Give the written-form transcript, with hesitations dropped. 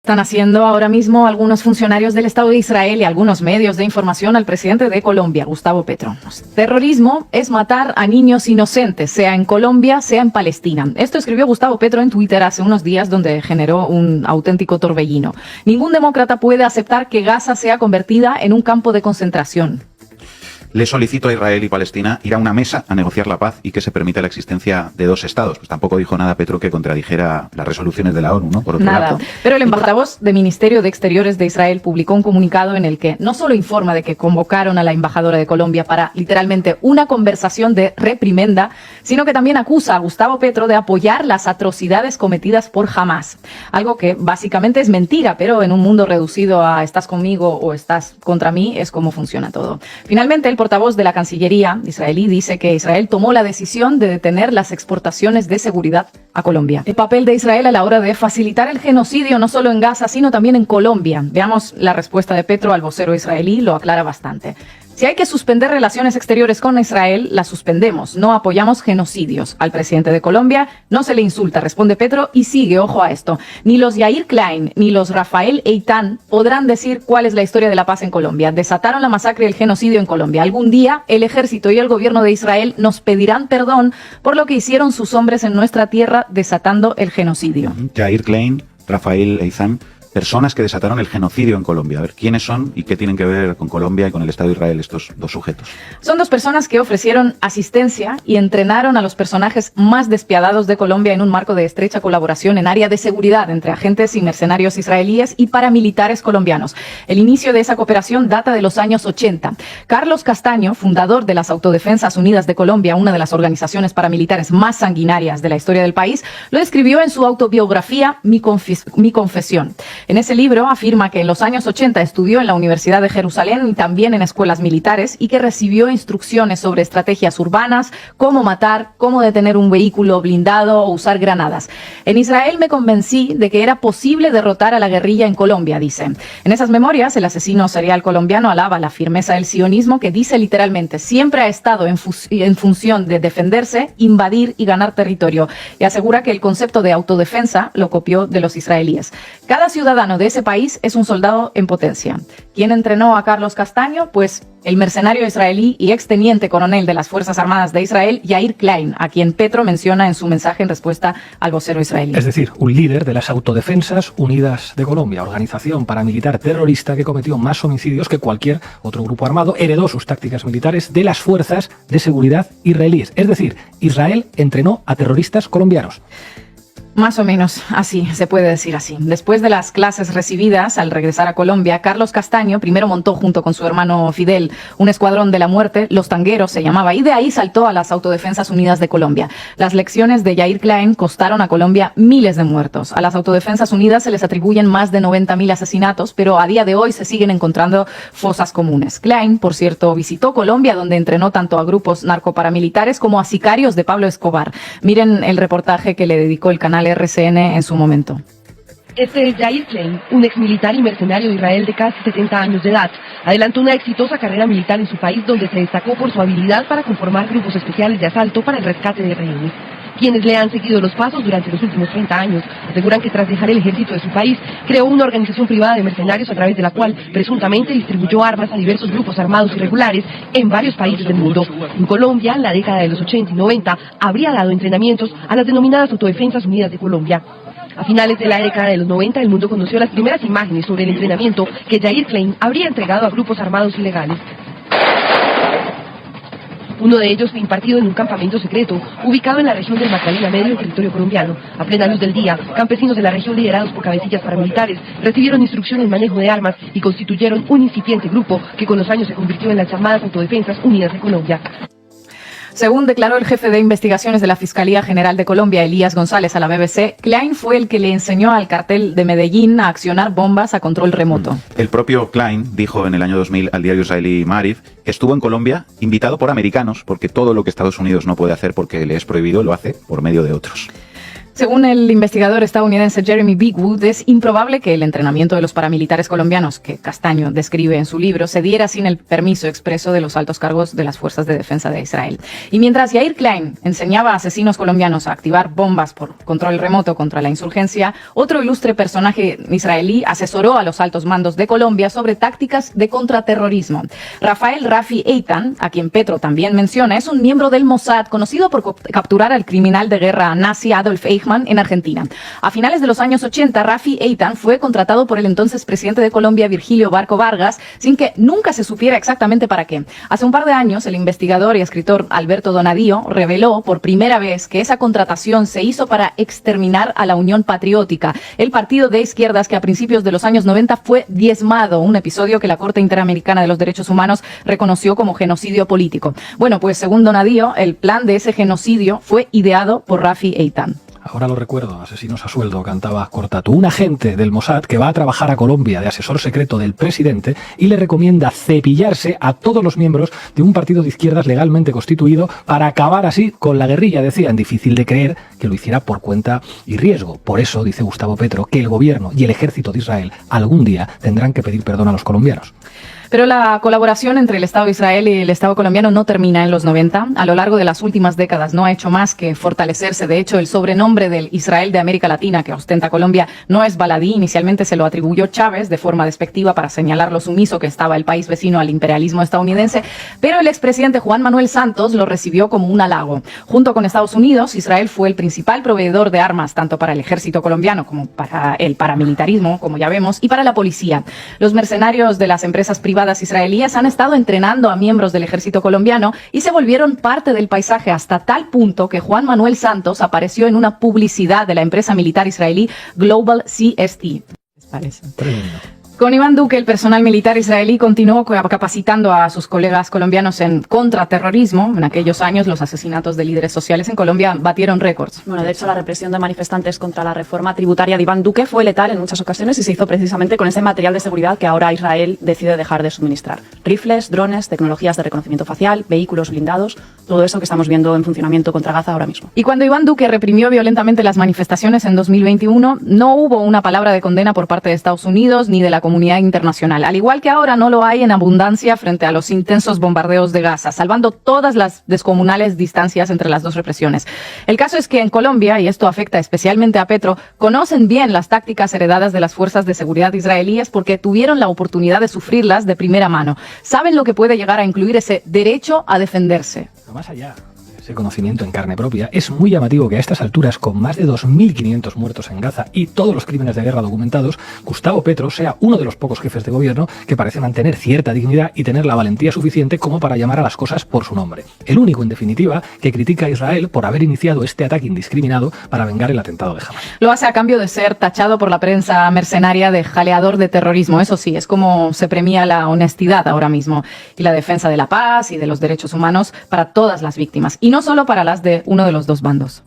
Están haciendo ahora mismo algunos funcionarios del Estado de Israel y algunos medios de información al presidente de Colombia, Gustavo Petro. Terrorismo es matar a niños inocentes, sea en Colombia, sea en Palestina. Esto escribió Gustavo Petro en Twitter hace unos días, donde generó un auténtico torbellino. Ningún demócrata puede aceptar que Gaza sea convertida en un campo de concentración. Le solicito a Israel y Palestina ir a una mesa a negociar la paz y que se permita la existencia de dos estados. Pues tampoco dijo nada Petro que contradijera las resoluciones de la ONU, ¿no? Por otro lado. Pero el portavoz del Ministerio de Exteriores de Israel publicó un comunicado en el que no solo informa de que convocaron a la embajadora de Colombia para literalmente una conversación de reprimenda, sino que también acusa a Gustavo Petro de apoyar las atrocidades cometidas por Hamás. Algo que básicamente es mentira, pero en un mundo reducido a estás conmigo o estás contra mí es como funciona todo. Finalmente, el portavoz de la Cancillería israelí dice que Israel tomó la decisión de detener las exportaciones de seguridad a Colombia. El papel de Israel a la hora de facilitar el genocidio no solo en Gaza, sino también en Colombia. Veamos la respuesta de Petro al vocero israelí, lo aclara bastante. Si hay que suspender relaciones exteriores con Israel, las suspendemos. No apoyamos genocidios. Al presidente de Colombia no se le insulta, responde Petro, y sigue, ojo a esto. Ni los Yair Klein ni los Rafael Eitan podrán decir cuál es la historia de la paz en Colombia. Desataron la masacre y el genocidio en Colombia. Algún día el ejército y el gobierno de Israel nos pedirán perdón por lo que hicieron sus hombres en nuestra tierra desatando el genocidio. Yair Klein, Rafael Eitan, personas que desataron el genocidio en Colombia. A ver, ¿quiénes son y qué tienen que ver con Colombia y con el Estado de Israel estos dos sujetos? Son dos personas que ofrecieron asistencia y entrenaron a los personajes más despiadados de Colombia en un marco de estrecha colaboración en área de seguridad entre agentes y mercenarios israelíes y paramilitares colombianos. El inicio de esa cooperación data de los años 80. Carlos Castaño, fundador de las Autodefensas Unidas de Colombia, una de las organizaciones paramilitares más sanguinarias de la historia del país, lo escribió en su autobiografía Mi Confesión. En ese libro afirma que en los años 80 estudió en la Universidad de Jerusalén y también en escuelas militares y que recibió instrucciones sobre estrategias urbanas, cómo matar, cómo detener un vehículo blindado o usar granadas. En Israel me convencí de que era posible derrotar a la guerrilla en Colombia, dice. En esas memorias, el asesino serial colombiano alaba la firmeza del sionismo, que dice literalmente siempre ha estado en función de defenderse, invadir y ganar territorio, y asegura que el concepto de autodefensa lo copió de los israelíes. Cada ciudadano de ese país es un soldado en potencia. ¿Quién entrenó a Carlos Castaño? Pues el mercenario israelí y exteniente coronel de las Fuerzas Armadas de Israel, Yair Klein, a quien Petro menciona en su mensaje en respuesta al vocero israelí. Es decir, un líder de las Autodefensas Unidas de Colombia, organización paramilitar terrorista que cometió más homicidios que cualquier otro grupo armado, heredó sus tácticas militares de las fuerzas de seguridad israelíes. Es decir, Israel entrenó a terroristas colombianos. Más o menos así, se puede decir así. Después de las clases recibidas al regresar a Colombia, Carlos Castaño primero montó junto con su hermano Fidel un escuadrón de la muerte, Los Tangueros se llamaba, y de ahí saltó a las Autodefensas Unidas de Colombia. Las lecciones de Yair Klein costaron a Colombia miles de muertos. A las Autodefensas Unidas se les atribuyen más de 90.000 asesinatos, pero a día de hoy se siguen encontrando fosas comunes. Klein, por cierto, visitó Colombia, donde entrenó tanto a grupos narcoparamilitares como a sicarios de Pablo Escobar. Miren el reportaje que le dedicó el canal RCN en su momento. Este es Yair Klein, un exmilitar y mercenario de Israel de casi 70 años de edad. Adelantó una exitosa carrera militar en su país, donde se destacó por su habilidad para conformar grupos especiales de asalto para el rescate de rehenes. Quienes le han seguido los pasos durante los últimos 30 años aseguran que tras dejar el ejército de su país, creó una organización privada de mercenarios a través de la cual presuntamente distribuyó armas a diversos grupos armados irregulares en varios países del mundo. En Colombia, en la década de los 80 y 90, habría dado entrenamientos a las denominadas Autodefensas Unidas de Colombia. A finales de la década de los 90, el mundo conoció las primeras imágenes sobre el entrenamiento que Yair Klein habría entregado a grupos armados ilegales. Uno de ellos fue impartido en un campamento secreto, ubicado en la región del Magdalena Medio, en territorio colombiano. A plena luz del día, campesinos de la región liderados por cabecillas paramilitares recibieron instrucción en manejo de armas y constituyeron un incipiente grupo que con los años se convirtió en las llamadas Autodefensas Unidas de Colombia. Según declaró el jefe de investigaciones de la Fiscalía General de Colombia, Elías González, a la BBC, Klein fue el que le enseñó al cartel de Medellín a accionar bombas a control remoto. El propio Klein dijo en el año 2000 al diario israelí Maariv que estuvo en Colombia invitado por americanos, porque todo lo que Estados Unidos no puede hacer porque le es prohibido lo hace por medio de otros. Según el investigador estadounidense Jeremy Bigwood, es improbable que el entrenamiento de los paramilitares colombianos, que Castaño describe en su libro, se diera sin el permiso expreso de los altos cargos de las Fuerzas de Defensa de Israel. Y mientras Yair Klein enseñaba a asesinos colombianos a activar bombas por control remoto contra la insurgencia, otro ilustre personaje israelí asesoró a los altos mandos de Colombia sobre tácticas de contraterrorismo. Rafael Rafi Eitan, a quien Petro también menciona, es un miembro del Mossad conocido por capturar al criminal de guerra nazi Adolf Eichmann en Argentina. A finales de los años 80, Rafi Eitan fue contratado por el entonces presidente de Colombia, Virgilio Barco Vargas, sin que nunca se supiera exactamente para qué. Hace un par de años, el investigador y escritor Alberto Donadío reveló por primera vez que esa contratación se hizo para exterminar a la Unión Patriótica, el partido de izquierdas que a principios de los años 90 fue diezmado, un episodio que la Corte Interamericana de los Derechos Humanos reconoció como genocidio político. Bueno, pues según Donadío, el plan de ese genocidio fue ideado por Rafi Eitan. Ahora lo recuerdo, Asesinos a sueldo, cantaba Cortatu, un agente del Mossad que va a trabajar a Colombia de asesor secreto del presidente y le recomienda cepillarse a todos los miembros de un partido de izquierdas legalmente constituido para acabar así con la guerrilla. Decían, difícil de creer que lo hiciera por cuenta y riesgo. Por eso, dice Gustavo Petro, que el gobierno y el ejército de Israel algún día tendrán que pedir perdón a los colombianos. Pero la colaboración entre el Estado de Israel y el Estado colombiano no termina en los 90. A lo largo de las últimas décadas no ha hecho más que fortalecerse. De hecho, el sobrenombre del Israel de América Latina que ostenta Colombia no es baladí. Inicialmente se lo atribuyó Chávez de forma despectiva para señalar lo sumiso que estaba el país vecino al imperialismo estadounidense, pero el expresidente Juan Manuel Santos lo recibió como un halago. Junto con Estados Unidos, Israel fue el principal proveedor de armas, tanto para el ejército colombiano como para el paramilitarismo, como ya vemos, y para la policía. Los mercenarios de las empresas privadas israelíes han estado entrenando a miembros del ejército colombiano y se volvieron parte del paisaje hasta tal punto que Juan Manuel Santos apareció en una publicidad de la empresa militar israelí Global CST. ¿Les parece? Tremendo. Con Iván Duque, el personal militar israelí continuó capacitando a sus colegas colombianos en contraterrorismo. En aquellos años, los asesinatos de líderes sociales en Colombia batieron récords. Bueno, de hecho, la represión de manifestantes contra la reforma tributaria de Iván Duque fue letal en muchas ocasiones y se hizo precisamente con ese material de seguridad que ahora Israel decide dejar de suministrar. Rifles, drones, tecnologías de reconocimiento facial, vehículos blindados, todo eso que estamos viendo en funcionamiento contra Gaza ahora mismo. Y cuando Iván Duque reprimió violentamente las manifestaciones en 2021, no hubo una palabra de condena por parte de Estados Unidos ni de la comunidad internacional, al igual que ahora no lo hay en abundancia frente a los intensos bombardeos de Gaza, salvando todas las descomunales distancias entre las dos represiones. El caso es que en Colombia, y esto afecta especialmente a Petro, conocen bien las tácticas heredadas de las fuerzas de seguridad israelíes porque tuvieron la oportunidad de sufrirlas de primera mano. Saben lo que puede llegar a incluir ese derecho a defenderse. Pero más allá ese conocimiento en carne propia, es muy llamativo que a estas alturas, con más de 2.500 muertos en Gaza y todos los crímenes de guerra documentados, Gustavo Petro sea uno de los pocos jefes de gobierno que parece mantener cierta dignidad y tener la valentía suficiente como para llamar a las cosas por su nombre. El único, en definitiva, que critica a Israel por haber iniciado este ataque indiscriminado para vengar el atentado de Hamas. Lo hace a cambio de ser tachado por la prensa mercenaria de jaleador de terrorismo. Eso sí, es como se premia la honestidad ahora mismo y la defensa de la paz y de los derechos humanos para todas las víctimas. Y no solo para las de uno de los dos bandos.